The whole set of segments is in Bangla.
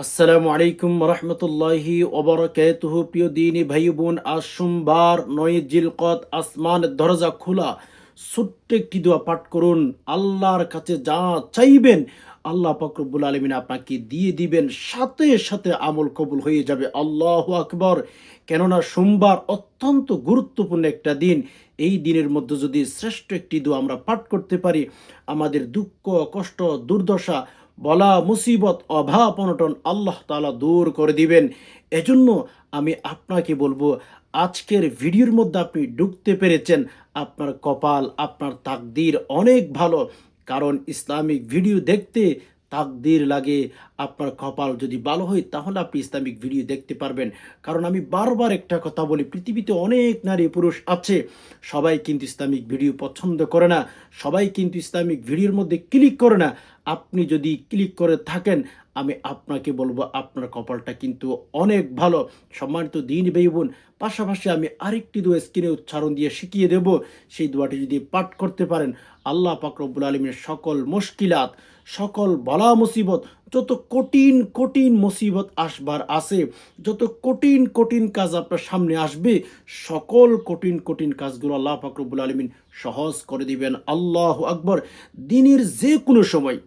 আসসালামু আলাইকুম রহমতুল্লাহি ওবরাকাতুহু। প্রিয় দিনী ভাই বোন, আজ সোমবার 9 জিলকদ, আসমানের দরজা খোলা। ছোট্ট একটি দোয়া পাঠ করুন। আল্লাহর কাছে যা চাইবেন আল্লাহ পাক রব্বুল আলামিন আপনাকে দিয়ে দিবেন, সাথে সাথে আমল কবুল হয়ে যাবে। আল্লাহু আকবার। কেননা সোমবার অত্যন্ত গুরুত্বপূর্ণ একটা দিন। এই দিনের মধ্যে যদি শ্রেষ্ঠ একটি দোয়া আমরা পাঠ করতে পারি, আমাদের দুঃখ, কষ্ট, দুর্দশা, বলা মুসিবত, অভাব অনটন আল্লাহ তাআলা দূর করে দিবেন। এজন্য আমি আপনাকে বলবো, আজকের ভিডিওর মধ্যে আপনি ঢুকতে পেরেছেন, আপনার কপাল, আপনার তাকদীর অনেক ভালো। কারণ ইসলামিক ভিডিও দেখতে তাকদীর লাগে। আপনার কপাল যদি ভালো হয় তাহলে আপনি ইসলামিক ভিডিও দেখতে পারবেন। কারণ আমি বারবার একটা কথা বলি, পৃথিবীতে অনেক নারী পুরুষ আছে, সবাই কিন্তু ইসলামিক ভিডিও পছন্দ করে না, সবাই কিন্তু ইসলামিক ভিডিওর মধ্যে ক্লিক করে না। আপনি যদি ক্লিক করে থাকেন, আমি আপনাকে বলবো আপনার কপালটা কিন্তু অনেক ভালো। সম্মানিত দ্বীনি ভাই বোন, পাশাপাশি আমি আরেকটি দোয়া স্ক্রিনে উচ্চারণ দিয়ে শিখিয়ে দেব। সেই দোয়াটি যদি পাঠ করতে পারেন, আল্লাহ পাক রব্বুল আলামিনের সকল মুশকিলাত, সকল বালা মুসিবত, যত কঠিন কঠিন মুসিবত আসবার আছে, যত কঠিন কঠিন কাজ আপনার সামনে আসবে, সকল কঠিন কঠিন কাজগুলো আল্লাহ পাক রব্বুল আলামিন সহজ করে দিবেন। আল্লাহু আকবার। দিনের যে কোনো সময়,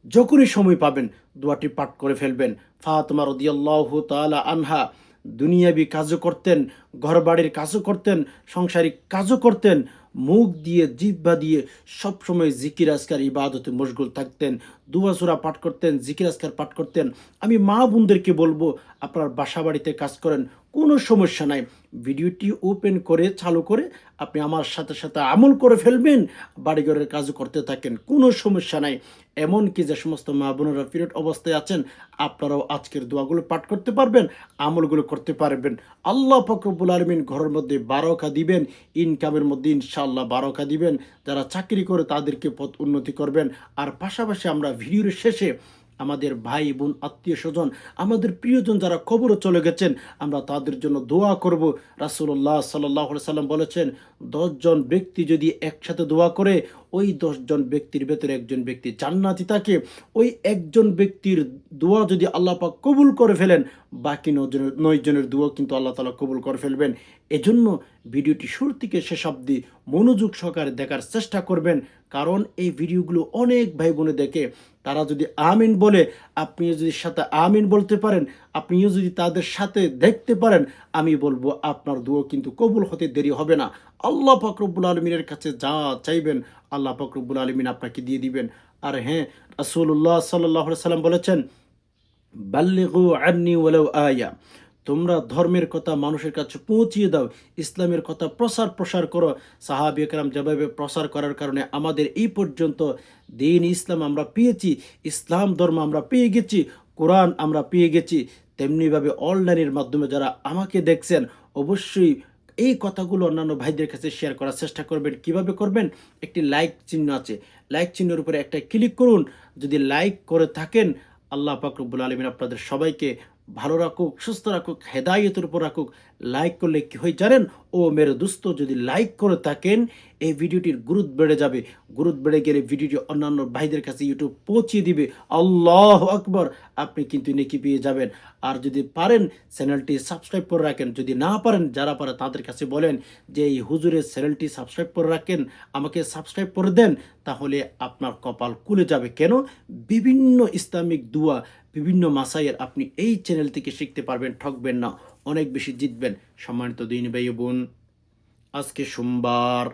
যখনই সময় পাবেন, দোয়াটি পাঠ করে ফেলবেন। ফাতেমা রাদিয়াল্লাহু তাআলা আনহা দুনিয়াবি কাজও করতেন, ঘরবাড়ির কাজও করতেন, সাংসারিক কাজও করতেন। মুখ দিয়ে, জিহ্বা দিয়ে সবসময় জিকির আজকার ইবাদতে মশগুল থাকতেন। দুয়া সূরা পাঠ করতেন, জিকির আজকার পাঠ করতেন। আমি মা বোনদেরকে বলবো, আপনার বাসা বাড়িতে কাজ করেন, কোনো সমস্যা নাই। ভিডিওটি ওপেন করে চালু করে আপনি আমার সাথে সাথে আমল করে ফেলবেন, বাড়িঘরের কাজও করতে থাকেন, কোনো সমস্যা নাই। এমনকি যে সমস্ত মা বোনেরা পিরিয়ড অবস্থায় আছেন, আপনারাও আজকের দোয়াগুলো পাঠ করতে পারবেন, আমলগুলো করতে পারবেন। আল্লাহ পাক রব্বুল আলামিন ঘরের মধ্যে বারাকা দিবেন, ইনকামের মধ্যে ইনশাআল্লাহ বারাকা দিবেন। যারা চাকরি করে তাদেরকে পথ উন্নতি করবেন। আর পাশাপাশি আমরা ভিডিওর শেষে আমাদের ভাই বোন, আত্মীয় স্বজন, আমাদের প্রিয়জন যারা কবরে চলে গেছেন, আমরা তাদের জন্য দোয়া করব। রাসূলুল্লাহ সাল্লাল্লাহু আলাইহি সাল্লাম বলেছেন, 10 জন ব্যক্তি যদি একসাথে দোয়া করে, ওই 10 জন ব্যক্তির ভেতরে একজন ব্যক্তি জান্নাতি থাকে। ওই একজন ব্যক্তির দোয়া যদি আল্লাহ পাক কবুল করে ফেলেন, বাকি 9 জনের দোয়া কিন্তু আল্লাহ তাআলা কবুল করে ফেলবেন। এজন্য ভিডিওটি শুরু থেকে শেষ অবধি মনোযোগ সহকারে দেখার চেষ্টা করবেন। কারণ এই ভিডিওগুলো অনেক ভাই বোনে দেখে, তারা যদি আমিন বলে, আপনিও যদি সাথে আমিন বলতে পারেন, আপনিও যদি তাদের সাথে দেখতে পারেন, আমি বলবো আপনার দোয়া কিন্তু কবুল হতে দেরি হবে না। আল্লাহ পাক রব্বুল আলামিনের কাছে যা চাইবেন আল্লাহ পাক রব্বুল আলামিন আপনাকে দিয়ে দিবেন। আর হ্যাঁ, রাসূলুল্লাহ সাল্লাল্লাহু আলাইহি সাল্লাম বলেছেন, বাল্লিগু আন্নি ওয়ালাউ আয়া। তোমরা ধর্মের কথা মানুষের কাছে পৌঁছিয়ে দাও, ইসলামের কথা প্রসার করো। সাহাবী একরাম যেভাবে প্রচার করার কারণে আমাদের এই পর্যন্ত দিন ইসলাম আমরা পেয়েছি, ইসলাম ধর্ম আমরা পেয়ে গেছি, কোরআন আমরা পেয়ে গেছি। তেমনিভাবে অনলাইনের মাধ্যমে যারা আমাকে দেখছেন, অবশ্যই এই কথাগুলো অন্যান্য ভাইদের কাছে শেয়ার করার চেষ্টা করবেন। কিভাবে করবেন? একটি লাইক চিহ্ন আছে, লাইক চিহ্নের উপরে একটা ক্লিক করুন। যদি লাইক করে থাকেন, আল্লাহ পাক রব্বুল আলামিন আপনাদের সবাইকে ভালো রাখুক, সুস্থ রাখুক, হেদায়েতের উপর রাখুক। লাইক করলে কি হয় জানেন? ও মেরে দোস্ত, যদি লাইক করে থাকেন, এই ভিডিওটির গুরুত্ব বেড়ে যাবে। গুরুত্ব বেড়ে গেলে ভিডিওটি অন্যান্য ভাইদের কাছে ইউটিউব পৌঁছিয়ে দিবে। আল্লাহু আকবার। আপনি কিন্তু নেকি পেয়ে যাবেন। আর যদি পারেন চ্যানেলটি সাবস্ক্রাইব করে রাখেন। যদি না পারেন, যারা পারে তাদের কাছে বলেন যে এই হুজুরের চ্যানেলটি সাবস্ক্রাইব করে রাখেন, আমাকে সাবস্ক্রাইব করে দেন, তাহলে আপনার কপাল খুলে যাবে। কেন? বিভিন্ন ইসলামিক দুয়া, বিভিন্ন মাসায়ের আপনি এই চ্যানেল থেকে শিখতে পারবেন, ঠকবেন না, অনেক বেশি জিতবেন। সম্মানিত দিন ভাই বোন, আজকে সোমবার,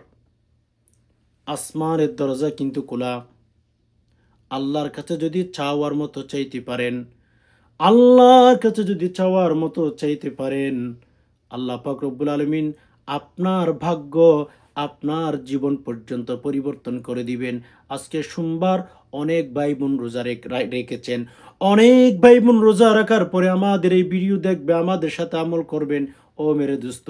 আসমানের দরজা কিন্তু খোলা। আল্লাহর কাছে যদি চাওয়ার মতো চাইতে পারেন, আল্লাহর কাছে যদি চাওয়ার মতো চাইতে পারেন, আল্লাহ পাক রব্বুল আলামিন আপনার ভাগ্য, আপনার জীবন পর্যন্ত পরিবর্তন করে দিবেন। আজকে সোমবার, অনেক ভাই বোন রোজা রেখেছেন। অনেক ভাই বোন রোজা রাখার পরে আমাদের এই ভিডিও দেখবে, আমাদের সাথে আমল করবেন। ও মেরে দোস্ত,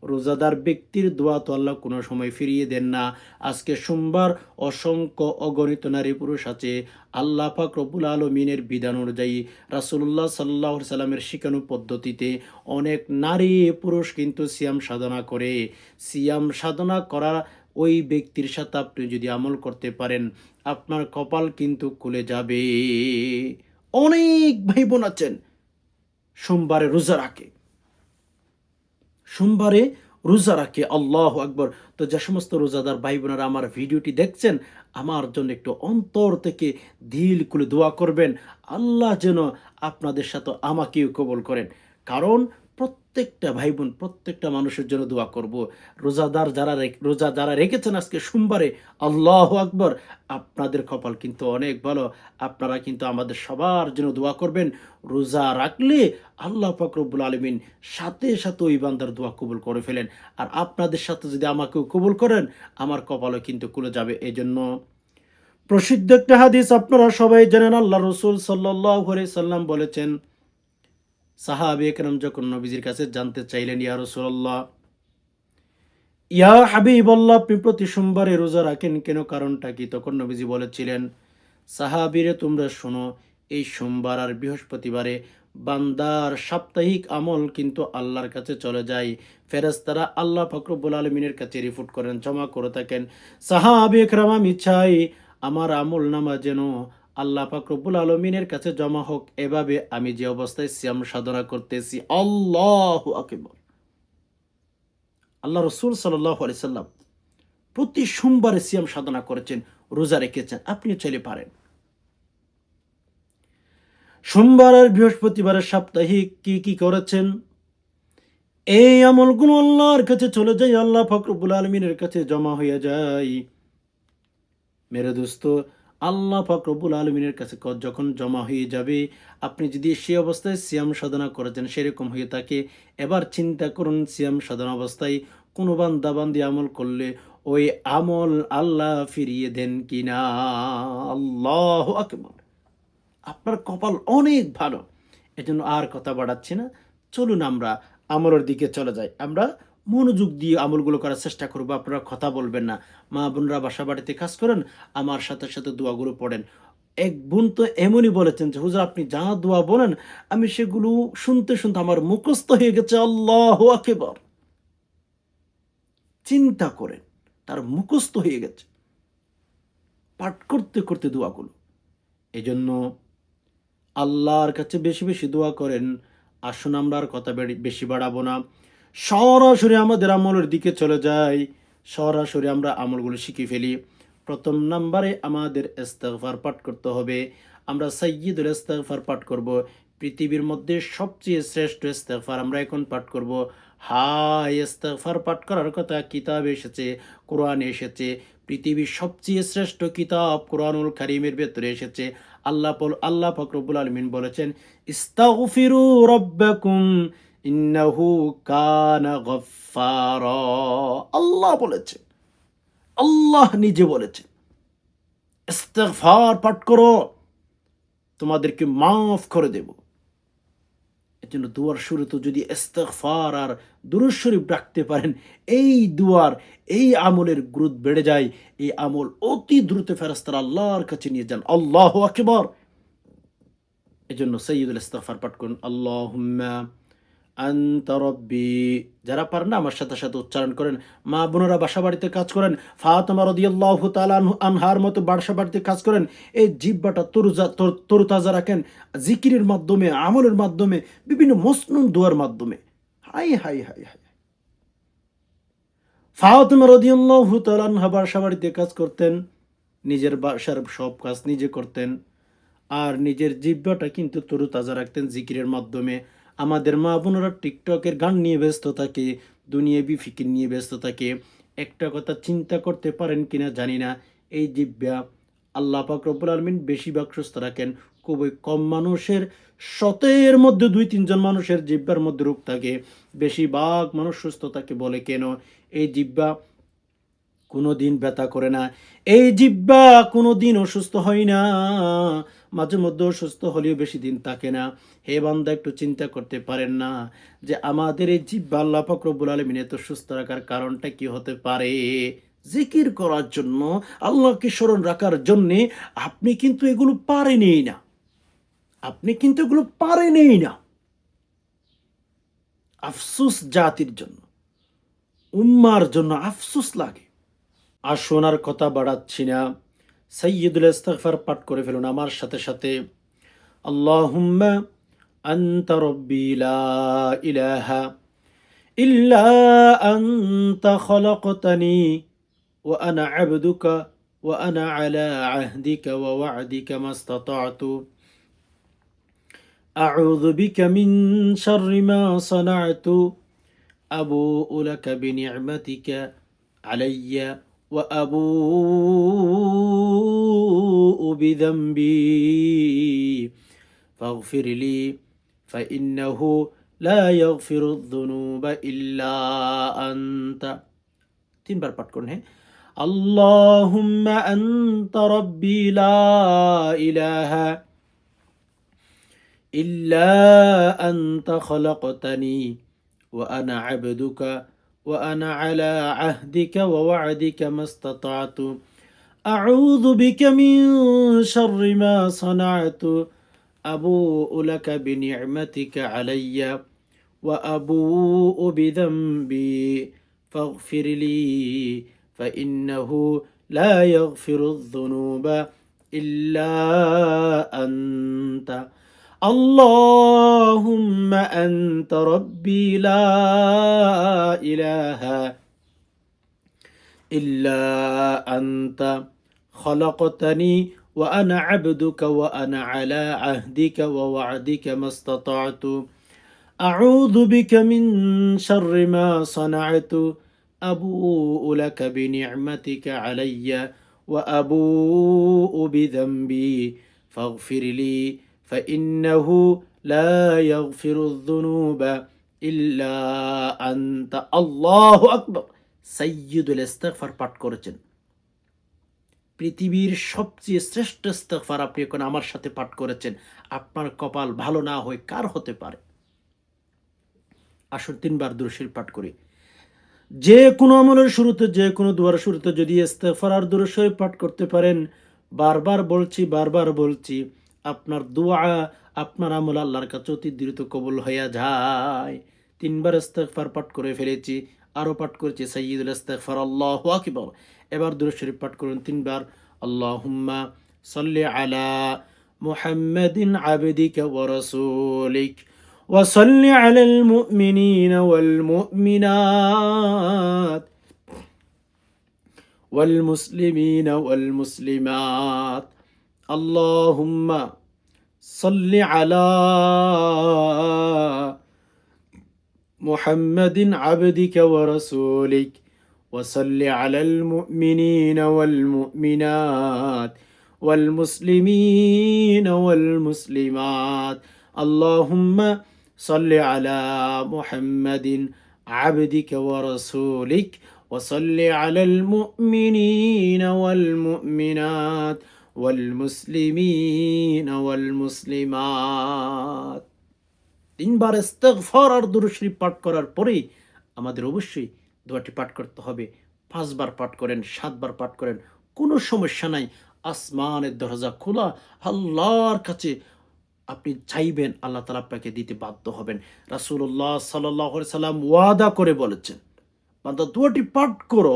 রোজাদার ব্যক্তির দোয়া তো আল্লাহ কোনো সময় ফিরিয়ে দেন না। আজকে সোমবার, অসংখ্য অগণিত নারী পুরুষ আছে, আল্লাহ পাক রব্বুল আলামিনের বিধান অনুযায়ী, রাসূলুল্লাহ সাল্লাল্লাহু আলাইহি সাল্লামের শিখানো পদ্ধতিতে অনেক নারী পুরুষ কিন্তু সিয়াম সাধনা করে। সিয়াম সাধনা করা ওই ব্যক্তির সাথে আপনি যদি আমল করতে পারেন, আপনার কপাল কিন্তু খুলে যাবে। অনেক ভাই বোন আছেন সোমবারে রোজা রাখে, সোমবারে রোজা রাখে। আল্লাহু আকবার। তো যে সমস্ত রোজাদার ভাই বোনেরা আমার ভিডিওটি দেখছেন, আমার জন্য একটু অন্তর থেকে দিল খুলে দোয়া করবেন, আল্লাহ যেন আপনাদের সাথে আমাকেও কবুল করেন। কারণ প্রত্যেকটা ভাই বোন, প্রত্যেকটা মানুষের জন্য দোয়া করব। রোজা যারা রেখেছেন আজকে সোমবারে, আল্লাহু আকবার, আপনাদের কপাল কিন্তু অনেক ভালো। আপনারা কিন্তু আমাদের সবার জন্য দোয়া করবেন। রোজা রাখলে আল্লাহ পাক রব্বুল আলামিন সাথে সাথে ওই বান্দার দোয়া কবুল করে ফেলেন। আর আপনাদের সাথে যদি আমাকেও কবুল করেন, আমার কপালও কিন্তু খুলে যাবে। এজন্য প্রসিদ্ধ একটা হাদিস আপনারা সবাই জানেন, আল্লাহ রসুল সাল্লাল্লাহু আলাইহি সাল্লাম বলেছেন, সাহাবে একরাম যখন নবীজির কাছে জানতে চাইলেন, ইয়া রাসূলুল্লাহ, ইয়া হাবিবাল্লাহ, আপনি প্রতি সোমবারে রোজা রাখেন কেন, কারণটা কি? তখন নবীজি বলেছিলেন, সাহাবীরে তোমরা শোনো, এই সোমবার আর বৃহস্পতিবারে বান্দার সাপ্তাহিক আমল কিন্তু আল্লাহর কাছে চলে যায়। ফেরেশতারা আল্লাহ পাক রব্বুল আলামিনের কাছে রিপোর্ট করেন, জমা করে থাকেন। সাহাবে একরাম, আমি চাই আমার আমল নামা যেন আল্লাহ পাক রব্বুল আলামিনের কাছে জমা হোক এভাবে আমি যে অবস্থায় সিয়াম সাধনা করতেছি। আল্লাহু আকবার। আল্লাহ রসুল সাল্লাল্লাহু আলাইহি সাল্লাম প্রতি সোমবারে সিয়াম সাধনা করেছেন, রোজা রেখেছেন। আপনিও চাইলে পারেন। সোমবার আর বৃহস্পতিবারের সাপ্তাহিক কি কি করেছেন, এই আমলগুলো আল্লাহর কাছে চলে যায়, আল্লাহ পাক রব্বুল আলামিনের কাছে জমা হয়ে যায়। মেরে দোস্ত, আল্লাহ পাক রব্বুল আলামিনের কাছে যখন জমা হয়ে যাবে, আপনি যদি সে অবস্থায় সিয়াম সাধনা করেছেন সেরকম হয়ে থাকে, এবার চিন্তা করুন সিয়াম সাধনা অবস্থায় কোনো বান্দা বান্দি আমল করলে ওই আমল আল্লাহ ফিরিয়ে দেন কিনা। আল্লাহু আকবার। আপনার কপাল অনেক ভালো। এজন্য আর কথা বাড়াচ্ছি না, চলুন আমরা আমলের দিকে চলে যাই। আমরা মনোযোগ দিয়ে আমলগুলো করার চেষ্টা করব। আপনারা কথা বলবেন না। মা বোনরা বাসা বাড়িতে কাজ করেন, আমার সাথে সাথে দোয়াগুলো পড়েন। এক বোন তো এমনই বলেছেন যে, হুজুর আপনি যা দোয়া বলেন আমি সেগুলো শুনতে শুনতে আমার মুখস্থ হয়ে গেছে। আল্লাহু আকবার। চিন্তা করেন, তার মুখস্থ হয়ে গেছে পাঠ করতে করতে দোয়াগুলো। এজন্য আল্লাহর কাছে বেশি বেশি দোয়া করেন। আসুন আমরা আর কথা বেশি বাড়াবো না, সরাসরি আমাদের আমলের দিকে চলে যাই। সরাসরি আমরা আমলগুলো শিখে ফেলি। প্রথম নাম্বারে আমাদের ইস্তিগফার পাঠ করতে হবে। আমরা সাইয়্যিদুল ইস্তিগফার পাঠ করব। পৃথিবীর মধ্যে সবচেয়ে শ্রেষ্ঠ ইস্তিগফার আমরা এখন পাঠ করব। হাই ইস্তিগফার পাঠ করার কথা কিতাবে এসেছে, কোরআনে এসেছে। পৃথিবীর সবচেয়ে শ্রেষ্ঠ কিতাব কোরআনুল কারীমের ভেতরে এসেছে। আল্লাহ পাক রব্বুল আলামিন বলেছেন, ইস্তাগফিরু রাব্বাকুম ইন্নাহু কানা গফফারা। আল্লাহ বলেছে, আল্লাহ নিজে বলেছে, ইস্তিগফার পাঠ করো, তোমাদেরকে মাফ করে দেব। এজন্য দুয়ার শুরুতে যদি ইস্তিগফার আর দুরূদ শরীফ রাখতে পারেন, এই দুয়ার, এই আমলের গুরুত্ব বেড়ে যায়। এই আমল অতি দ্রুত ফেরেশতারা আল্লাহর কাছে নিয়ে যান। আল্লাহু আকবার। এজন্য সাইয়্যিদুল ইস্তিগফার পাঠ করুন, আল্লাহুম্মা আনতা রব্বি। যারা পারেন না আমার সাথে সাথে উচ্চারণ করেন। মা বোনেরা বাসা বাড়িতে কাজ করেন, ফাতেমা রাদিয়াল্লাহু তাআলা আনহার মতো বাসা বাড়িতে কাজ করেন, এই জিহ্বাটা তরুতাজা রাখেন জিকিরের মাধ্যমে, আমলের মাধ্যমে, বিভিন্ন মসনুন দোয়ার মাধ্যমে। High high high high. Fatema রাদিয়াল্লাহু তাআলা আনহা বাসা বাড়িতে কাজ করতেন, নিজের বাসার সব কাজ নিজে করতেন, আর নিজের জিহ্বাটা কিন্তু তরুতাজা রাখতেন জিকিরের মাধ্যমে। আমাদের মা বোনেরা টিকটকের গান নিয়ে ব্যস্ত থাকে, দুনিয়াবি ফিকির নিয়ে ব্যস্ত থাকে। একটা কথা চিন্তা করতে পারেন কিনা জানি না, এই জিহ্বা আল্লাহ পাক রব্বুল আলামিন বেশিরভাগ সুস্থ রাখেন। খুবই কম মানুষের, শতের মধ্যে 2-3 জন মানুষের জিহ্বার মধ্যে রোগ থাকে, বেশিরভাগ মানুষ সুস্থ থাকে। বলে কেন? এই জিহ্বা কোনোদিন ব্যথা করে না, এই জিহ্বা কোনোদিন অসুস্থ হয় না, মাঝে মধ্যে অসুস্থ হলেও বেশি দিন থাকে না। হে বান্দা, একটু চিন্তা করতে পারেন না যে আমাদের এই জিহ্বা আল্লাহ পাক রব্বুল আলামিন এত সুস্থ রাখার কারণটা কি হতে পারে? জিকির করার জন্য, আল্লাহকে স্মরণ রাখার জন্যে। আপনি কিন্তু এগুলো পারেনই না, আপনি কিন্তু এগুলো পারেনই না। আফসোস জাতির জন্য, উম্মার জন্য আফসোস লাগে। আর শোনার কথা বাড়াচ্ছি না, সাইয়্যিদুল ইস্তিগফার পাঠ করে ফেলুন আমার সাথে সাথে। আল্লাহুম্মা আনতা রব্বি লা ইলাহা ইল্লা আনতা খলাকতানি ওয়া আনা আবদুকা ওয়া আনা আলা আহদিকা ওয়া ওয়া'দিকা মাস্তাতা'তু আউযু বিকা মিন শাররি মা সানা'তু আবুউ লাকা বিনি'মাতিকা আলাইয়া ওয়া আবুউ বিযামবি ফাগফিরলি ফাইন্নাহু লা ইয়াগফিরুয যুনুবা ইল্লা আনতা। তিনবার পাঠ করুন। হ্যাঁ, আল্লাহুম্মা আনতা রাব্বি লা ইলাহা ইল্লা আনতা খলাকতানি ওয়া আনা আবদুকা ওয়া আনা আলা আহদিকা ওয়া ওয়া'দিকা মাস্তাতা'তু আউযু বিকা মিন শাররি মা সানা'তু আবুউ লাকা বিনি'মাতিকা আলাইয়া ওয়া আবুউ বিযামবি ফাগফিরলি ফাইন্নাহু লা ইয়াগফিরুয যুনুবা ইল্লা আনতা। আল্লাহুম্মা আনতা রাব্বি লা ইলাহা ইল্লা আনতা খলাকতানি ওয়া আনা আবদুকা ওয়া আনা আলা আহদিকা ওয়া ওয়া'দিকা মাস্তাতা'তু আউযু বিকা মিন শাররি মা সানা'তু আবুউ লাকা বিনি'মাতিকা আলাইয়া ওয়া আবুউ বিযামবি ফাগফিরলি ফাইন্নাহু লা ইয়াগফিরুয যুনুবা ইল্লা আনতা। আল্লাহু আকবার। সাইয়্যিদুল ইস্তিগফার পাঠ করেছেন। পৃথিবীর সবচেয়ে শ্রেষ্ঠ ইস্তিগফার আপনি এখন আমার সাথে পাঠ করেছেন। আপনার কপাল ভালো না হয় কার হতে পারে? আসুন তিনবার দুরূদ শরীফ পাঠ করি। যে কোনো আমলের শুরুতে, যে কোনো দুয়ার শুরুতে যদি ইস্তিগফার আর দুরূদ শরীফ পাঠ করতে পারেন, বারবার বলছি, আপনার দোয়া, আপনার আমল আল্লাহর কাছে অতি দ্রুত কবুল হইয়া যায়। তিনবার ইস্তিগফার পাঠ করে ফেলেছি, আরও পাঠ করেছি সাইয়্যিদুল ইস্তিগফার। আল্লাহু আকবার। এবার দুরূদ শরীফ পাঠ করুন তিনবার। আল্লাহুম্মা সাল্লি আলা মুহাম্মাদিন আবদিকা ওয়া রাসূলিক وصل على المؤمنين والمؤمنات والمسلمين والمسلمات اللهم صل على محمد عبدك ورسولك وصل على المؤمنين والمؤمنات والمسلمين والمسلمات اللهم صل على محمد عبدك ورسولك وصل على المؤمنين والمؤمنات والمسلمين والمسلمات। তিনবার ইস্তিগফার আর দুরূদ শরীফ পাঠ করার পরেই আমাদের অবশ্যই দোয়াটি পাঠ করতে হবে। 5 বার পাঠ করেন, 7 বার পাঠ করেন, কোনো সমস্যা নাই। আসমানের দরজা খোলা। আল্লাহর কাছে আপনি চাইবেন, আল্লাহ তাআলা আপনাকে দিতে বাধ্য হবেন। রাসূলুল্লাহ সাল্লাল্লাহু আলাইহি সাল্লাম ওয়াদা করে বলেছেন, বান্দা দোয়াটি পাঠ করো,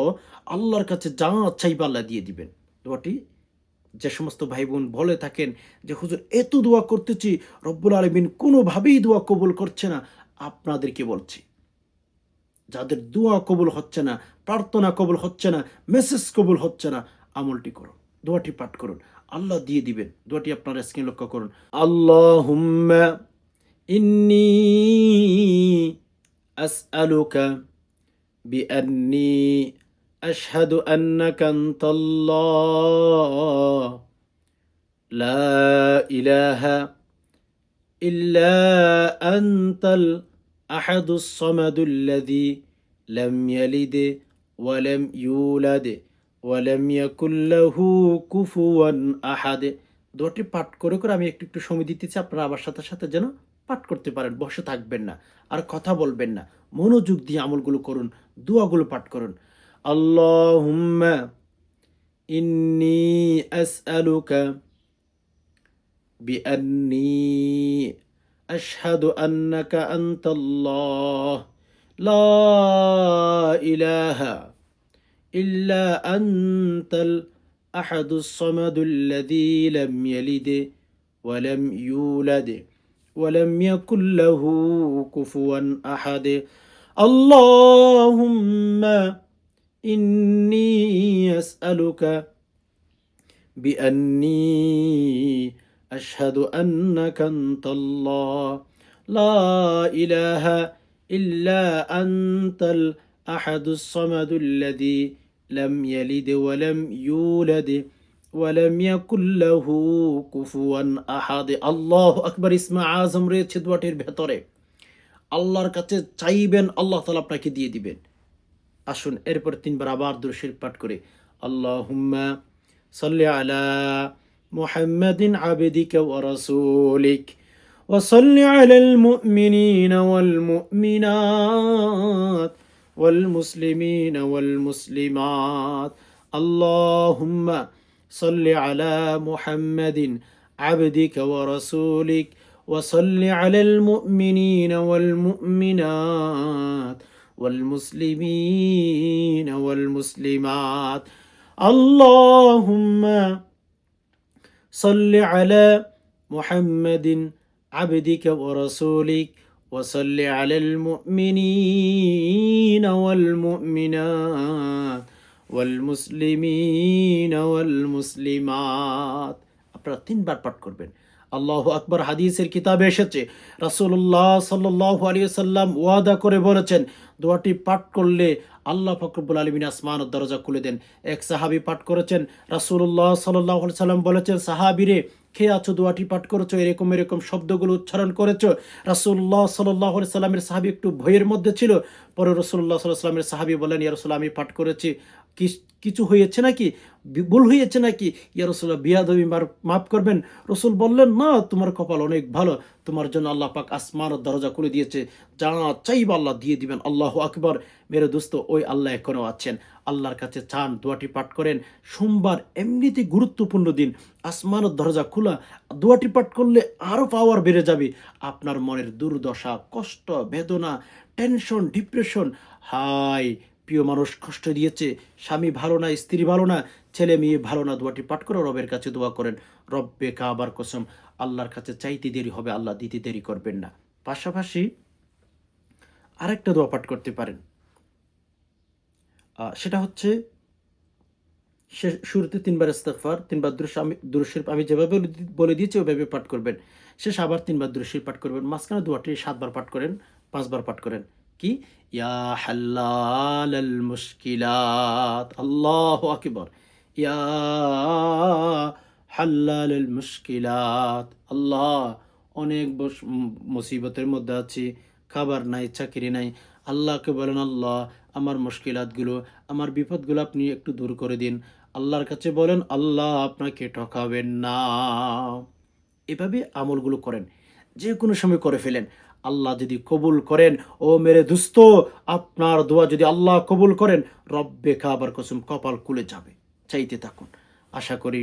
আল্লাহর কাছে যা চাইবে আল্লাহ দিয়ে দিবেন। দোয়াটি যে সমস্ত ভাই বোন বলে থাকেন যে হুজুর এত দোয়া করতেছি, রব্বুল আলামিন কোনোভাবেই দোয়া কবুল করছে না, আপনাদেরকে বলছি, যাদের দোয়া কবুল হচ্ছে না, প্রার্থনা কবুল হচ্ছে না, মেসেজ কবুল হচ্ছে না, আমলটি করুন, দোয়াটি পাঠ করুন, আল্লাহ দিয়ে দিবেন। দোয়াটি আপনারা স্ক্রিন লক্ষ্য করুন। আল্লাহুম্মা ইন্নী আসআলুকা বিআন্নী আশহাদু আন্নাকা আনতাল্লাহ লা ইলাহা ইল্লা আনতাল আহাদুস সামাদুল্লাযী লাম ইয়ালিদ ওয়া লাম ইউলাদ ওয়া লাম ইয়াকুল লাহু কুফুয়ান আহাদ। দোয়াটি পাঠ করে আমি একটু সময় দিতেছি, আপনারা আমার সাথে যেন পাঠ করতে পারেন, বসে থাকবেন না, আর কথা বলবেন না, মনোযোগ দিয়ে আমলগুলো করুন, দোয়াগুলো পাঠ করুন। আল্লাহুম্মা ইন্নী আসআলুকা বিআন্নী আশহাদু আন্নাকা আনতাল্লাহ লা ইলাহা ইল্লা আনতাল আহাদুস সামাদুল্লাযী লাম ইয়ালিদ ولم يولد ولم يكن له كفوا أحد اللهم إني أسألك بأني أشهد أنك أنت الله لا إله إلا أنت الأحد الصمد الذي لم يلد ولم يولد ولم يكن له কুফুয়ান আহাদ আল্লাহু আকবার ইসমা আযম রয়েছে দোয়াটির ভেতরে আল্লাহর কাছে চাইবেন আল্লাহ তাআলা আপনাকে দিয়ে দিবেন আসুন এরপর তিনবার আবার দুরূদ শরীফ পাঠ করে আল্লাহুম্মা সাল্লি আলা মুহাম্মাদিন আবদিকা ওয়া রাসূলিক ওয়া সাল্লি আলাল মুমিনিনা ওয়াল মুমিনাত ওয়াল মুসলিমিনা ওয়াল মুসলিমাত আল্লাহুম্মা সাল্লি আলা মুহাম্মাদিন আবদিকা ওয়া রাসূলিক ওয়া সাল্লি আলাল মুমিনিনা ওয়াল মুমিনাত والمسلمين والمسلمات اللهم صل على محمد عبدك ورسولك وصل على المؤمنين والمؤمنات والمسلمين والمسلمات আপনারা তিনবার পাঠ করবেন আল্লাহু আকবার হাদিসের কিতাবে এসেছে রাসূলুল্লাহ সাল্লাল্লাহু আলাইহি ওয়াসাল্লাম ওয়াদা করে বলেছেন দোয়াটি পাঠ করলে আল্লাহ পাক রব্বুল আলামিন আসমানের দরজা খুলে দেন এক সাহাবী পাঠ করেছেন রাসূলুল্লাহ সাল্লাল্লাহু আলাইহি ওয়াসাল্লাম বলেছেন সাহাবীরে খেয়ে আছো দোয়াটি পাঠ করেছো এরকম এরকম শব্দগুলো উচ্চারণ করেছো রাসূলুল্লাহ সাল্লাল্লাহু আলাইহি ওয়াসাল্লামের সাহাবী একটু ভয়ের মধ্যে ছিল পরে রাসূলুল্লাহ সাল্লাল্লাহু আলাইহি ওয়াসাল্লামের সাহাবী বলেন ইয়া রাসূল আমি পাঠ করেছি কিছু হয়েছে নাকি ভুল হয়েছে নাকি ইয়া রাসূলুল্লাহ বিয়াদবি মাফ করবেন রাসূল বললেন না তোমার কপাল অনেক ভালো তোমার জন্য আল্লাহ পাক আসমানের দরজা খুলে দিয়েছে যা চাইবা আল্লাহ দিয়ে দিবেন আল্লাহু আকবার মেরে দোস্ত ওই আল্লাহ এখনো আছেন আল্লাহর কাছে চান দোয়াটি পাঠ করেন সোমবার এমনিতে গুরুত্বপূর্ণ দিন আসমানের দরজা খোলা দোয়াটি পাঠ করলে আরো পাওয়ার বেড়ে যাবে আপনার মনের দুর্দশা কষ্ট বেদনা টেনশন ডিপ্রেশন হাই প্রিয় মানুষ কষ্ট দিয়েছে স্বামী ভালো না স্ত্রী ভালো না ছেলে মেয়ে ভালো না দোয়াটি পাঠ করে রবের কাছে দোয়া করেন রব্বে কাবার কসম আল্লাহর কাছে চাইতে দেরি হবে আল্লাহ দিতে দেরি করবেন না পাশাপাশি আরেকটা দোয়া পাঠ করতে পারেন সেটা হচ্ছে শুরুতে তিনবার ইস্তিগফার তিনবার দুরূদ শরীফ আমি যেভাবে বলে দিয়েছি ওইভাবে পাঠ করবেন শেষ আবার তিনবার দুরূদ শরীফ পাঠ করবেন মাঝখানে দোয়াটি 7 বার পাঠ করেন 5 বার পাঠ করেন কি ইয়া হাল্লালাল মুশকিলাত আল্লাহু আকবার ইয়া হাল্লালাল মুশকিলাত আল্লাহ অনেক মুসিবতের মধ্যে আছি খাবার নাই চাকরি নাই আল্লাহকে বলেন আল্লাহ আমার মুশকিলাতগুলো আমার বিপদগুলো আপনি একটু দূর করে দিন আল্লাহর কাছে বলেন আল্লাহ আপনাকে ঠকাবেন না এভাবে আমলগুলো করেন যে কোনো সময় করে ফেলেন আল্লাহ যদি কবুল করেন ও মেরে দুস্থ আপনার দোয়া যদি আল্লাহ কবুল করেন রব্বে কাবার কসম কপাল খুলে যাবে চাইতে থাকুন আশা করি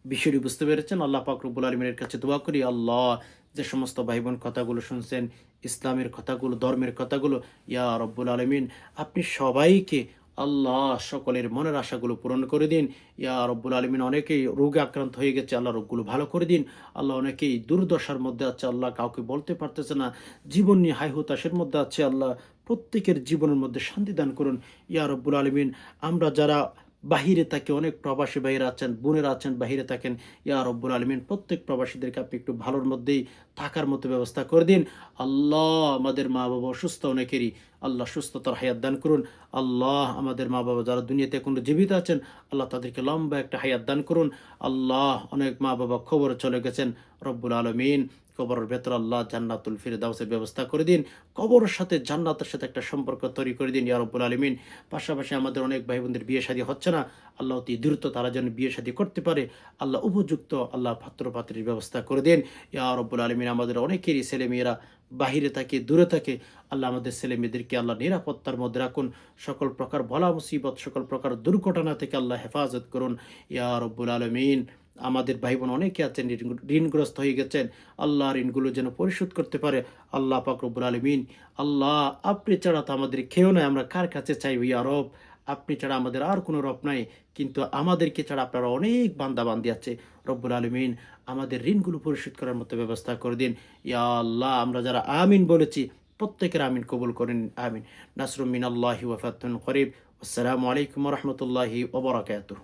বিষয়টি বুঝতে পেরেছেন আল্লাহ পাক রব্বুল আলামিনের কাছে দোয়া করি আল্লাহ যে সমস্ত ভাই বোন কথাগুলো শুনছেন ইসলামের কথাগুলো ধর্মের কথাগুলো ইয়া রব্বুল আলামিন আপনি সবাইকে আল্লাহ সকলের মনের আশাগুলো পূরণ করে দিন ইয়া রব্বুল আলামিন অনেকেই রোগে আক্রান্ত হয়ে গেছে আল্লাহ রোগগুলো ভালো করে দিন আল্লাহ অনেকেই দুর্দশার মধ্যে আছে আল্লাহ কাউকে বলতে পারতেছে না জীবন নিয়ে হাই হুতাশের মধ্যে আছে আল্লাহ প্রত্যেকের জীবনের মধ্যে শান্তি দান করুন ইয়া রব্বুল আলামিন আমরা যারা বাহিরে থাকে অনেক প্রবাসী ভাইয়েরা আছেন বোনেরা আছেন বাহিরে থাকেন ইয়া রব্বুল আলামিন প্রত্যেক প্রবাসীদেরকে আপনি একটু ভালোর মধ্যেই থাকার মতো ব্যবস্থা করে দিন আল্লাহ আমাদের মা বাবা অসুস্থ অনেকেরই আল্লাহ সুস্থতার হায়াত দান করুন আল্লাহ আমাদের মা বাবা যারা দুনিয়াতে এখনো জীবিত আছেন আল্লাহ তাদেরকে লম্বা একটা হায়াত দান করুন আল্লাহ অনেক মা বাবা খবরে চলে গেছেন রব্বুল আলামিন কবরের ভেতর আল্লাহ জান্নাতুল ফিরদাউসের ব্যবস্থা করে দিন কবরের সাথে জান্নাতের সাথে একটা সম্পর্ক তৈরি করে দিন ইয়া রব্বুল আলামিন পাশাপাশি আমাদের অনেক ভাই বোনদের বিয়ে শাদী হচ্ছে না আল্লাহ অতি দ্রুত তারা যেন বিয়ে শাদী করতে পারে আল্লাহ উপযুক্ত আল্লাহ পাত্র পাত্রীর ব্যবস্থা করে দিন ইয়া রব্বুল আলামিন আমাদের অনেকেরই ছেলে মেয়েরা বাহিরে থাকে দূরে থাকে আল্লাহ আমাদের ছেলে মেয়েদেরকে আল্লাহ নিরাপত্তার মধ্যে রাখুন সকল প্রকার বলা মুসিবত সকল প্রকার দুর্ঘটনা থেকে আল্লাহ হেফাজত করুন ইয়া রব্বুল আলামিন আমাদের ভাই বোন অনেকে আছেন ঋণগ্রস্ত হয়ে গেছেন আল্লাহ ঋণগুলো যেন পরিশোধ করতে পারে আল্লাহ পাক রব্বুল আলামিন আল্লাহ আপনি ছাড়া তো আমাদের কেউ নয় আমরা কার কাছে চাইব ইয়া রব আপনি ছাড়া আমাদের আর কোনো রব নাই, কিন্তু আমাদেরকে ছাড়া আপনারা অনেক বান্দা বান্দি আছে। রব্বুল আলামিন আমাদের ঋণগুলো পরিশোধ করার মতো ব্যবস্থা করে দিন। ইয়া আল্লাহ, আমরা যারা আমিন বলেছি প্রত্যেকের আমিন কবুল করেন, আমিন। নাসরুম মিনাল্লাহি ওয়া ফাতহুন করিব। আসসালামু আলাইকুম ওয়া রাহমাতুল্লাহি ওয়া বারাকাতুহু।